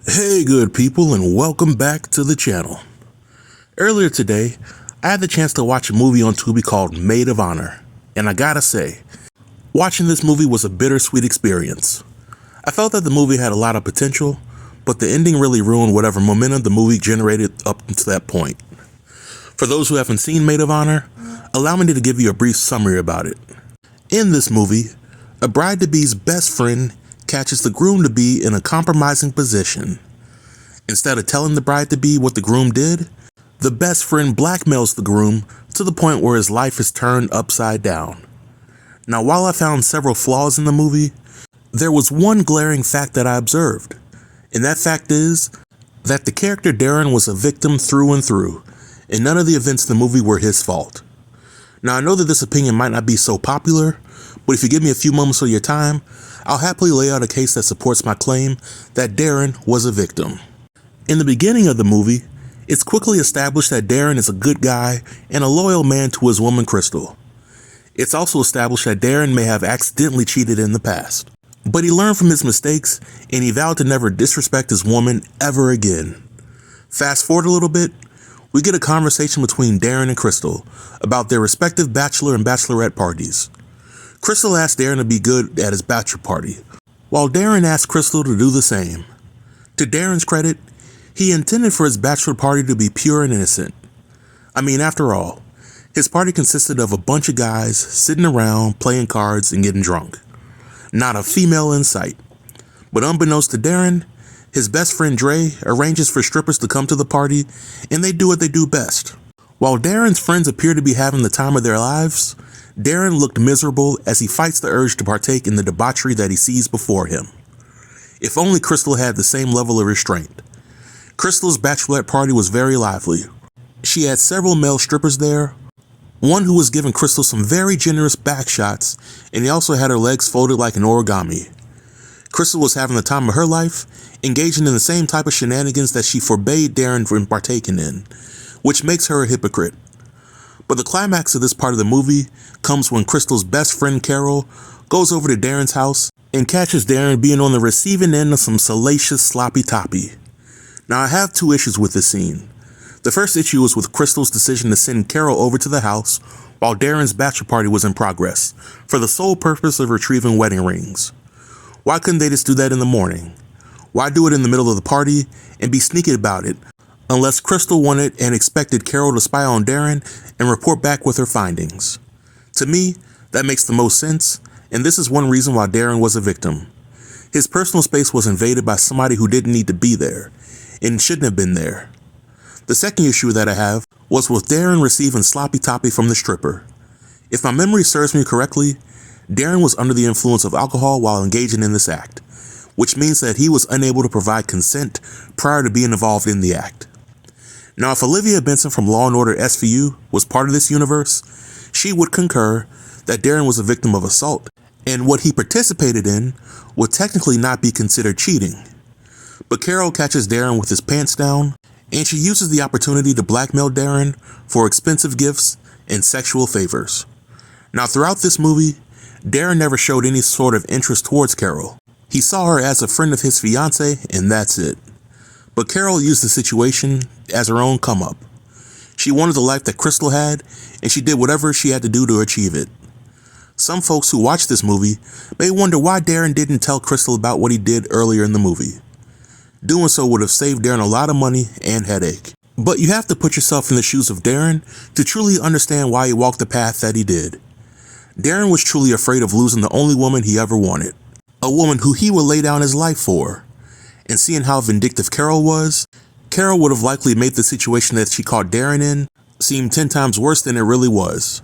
Hey good people, and welcome back to the channel. Earlier today, I had the chance to watch a movie on Tubi called Maid of Honor, and I gotta say, watching this movie was a bittersweet experience. I felt that the movie had a lot of potential, but the ending really ruined whatever momentum the movie generated up until that point. For those who haven't seen Maid of Honor, allow me to give you a brief summary about it. In this movie, a bride-to-be's best friend catches the groom-to-be in a compromising position. Instead of telling the bride-to-be what the groom did, the best friend blackmails the groom to the point where his life is turned upside down. Now, while I found several flaws in the movie, there was one glaring fact that I observed, and that fact is that the character Darren was a victim through and through, and none of the events in the movie were his fault. Now, I know that this opinion might not be so popular, but if you give me a few moments of your time, I'll happily lay out a case that supports my claim that Darren was a victim. In the beginning of the movie, it's quickly established that Darren is a good guy and a loyal man to his woman Crystal. It's also established that Darren may have accidentally cheated in the past, but he learned from his mistakes and he vowed to never disrespect his woman ever again. Fast forward a little bit, we get a conversation between Darren and Crystal about their respective bachelor and bachelorette parties. Crystal asked Darren to be good at his bachelor party, while Darren asked Crystal to do the same. To Darren's credit, he intended for his bachelor party to be pure and innocent. I mean, after all, his party consisted of a bunch of guys sitting around playing cards and getting drunk. Not a female in sight. But unbeknownst to Darren, his best friend Dre arranges for strippers to come to the party, and they do what they do best. While Darren's friends appear to be having the time of their lives, Darren looked miserable as he fights the urge to partake in the debauchery that he sees before him. If only Crystal had the same level of restraint. Crystal's bachelorette party was very lively. She had several male strippers there, one who was giving Crystal some very generous back shots, and he also had her legs folded like an origami. Crystal was having the time of her life, engaging in the same type of shenanigans that she forbade Darren from partaking in, which makes her a hypocrite. But the climax of this part of the movie comes when Crystal's best friend Carol goes over to Darren's house and catches Darren being on the receiving end of some salacious sloppy toppy. Now, I have two issues with this scene. The first issue was with Crystal's decision to send Carol over to the house while Darren's bachelor party was in progress, for the sole purpose of retrieving wedding rings. Why couldn't they just do that in the morning? Why do it in the middle of the party and be sneaky about it, unless Crystal wanted and expected Carol to spy on Darren and report back with her findings? To me, that makes the most sense, and this is one reason why Darren was a victim. His personal space was invaded by somebody who didn't need to be there, and shouldn't have been there. The second issue that I have was with Darren receiving sloppy toppy from the stripper. If my memory serves me correctly, Darren was under the influence of alcohol while engaging in this act, which means that he was unable to provide consent prior to being involved in the act. Now, if Olivia Benson from Law & Order SVU was part of this universe, she would concur that Darren was a victim of assault, and what he participated in would technically not be considered cheating. But Carol catches Darren with his pants down, and she uses the opportunity to blackmail Darren for expensive gifts and sexual favors. Now, throughout this movie, Darren never showed any sort of interest towards Carol. He saw her as a friend of his fiancée, and that's it. But Carol used the situation as her own come-up. She wanted the life that Crystal had, and she did whatever she had to do to achieve it. Some folks who watched this movie may wonder why Darren didn't tell Crystal about what he did earlier in the movie. Doing so would have saved Darren a lot of money and headache. But you have to put yourself in the shoes of Darren to truly understand why he walked the path that he did. Darren was truly afraid of losing the only woman he ever wanted, a woman who he would lay down his life for. And seeing how vindictive Carol was, Carol would have likely made the situation that she caught Darren in seem 10 times worse than it really was.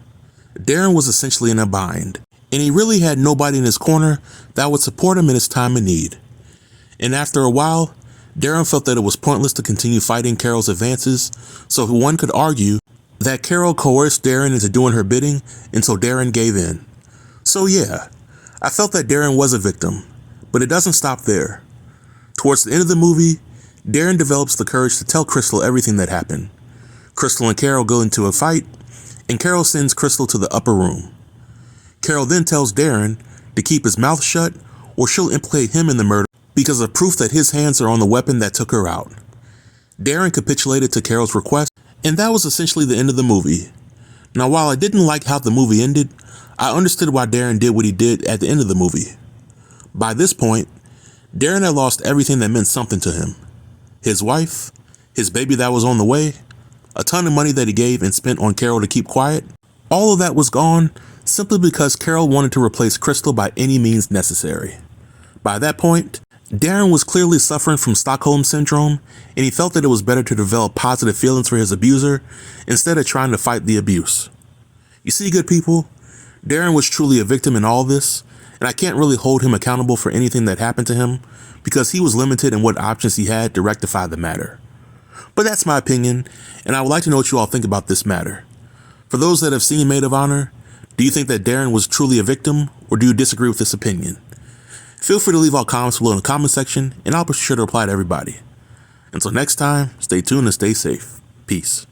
Darren was essentially in a bind, and he really had nobody in his corner that would support him in his time of need. And after a while, Darren felt that it was pointless to continue fighting Carol's advances, so one could argue that Carol coerced Darren into doing her bidding until Darren gave in. So yeah, I felt that Darren was a victim, but it doesn't stop there. Towards the end of the movie, Darren develops the courage to tell Crystal everything that happened. Crystal and Carol go into a fight, and Carol sends Crystal to the upper room. Carol then tells Darren to keep his mouth shut or she'll implicate him in the murder because of proof that his hands are on the weapon that took her out. Darren capitulated to Carol's request, and that was essentially the end of the movie. Now, while I didn't like how the movie ended, I understood why Darren did what he did at the end of the movie. By this point, Darren had lost everything that meant something to him. His wife, his baby that was on the way, a ton of money that he gave and spent on Carol to keep quiet. All of that was gone simply because Carol wanted to replace Crystal by any means necessary. By that point, Darren was clearly suffering from Stockholm Syndrome, and he felt that it was better to develop positive feelings for his abuser instead of trying to fight the abuse. You see, good people, Darren was truly a victim in all this, and I can't really hold him accountable for anything that happened to him because he was limited in what options he had to rectify the matter. But that's my opinion, and I would like to know what you all think about this matter. For those that have seen Maid of Honor, do you think that Darren was truly a victim, or do you disagree with this opinion? Feel free to leave all comments below in the comment section, and I'll be sure to reply to everybody. Until next time, stay tuned and stay safe. Peace.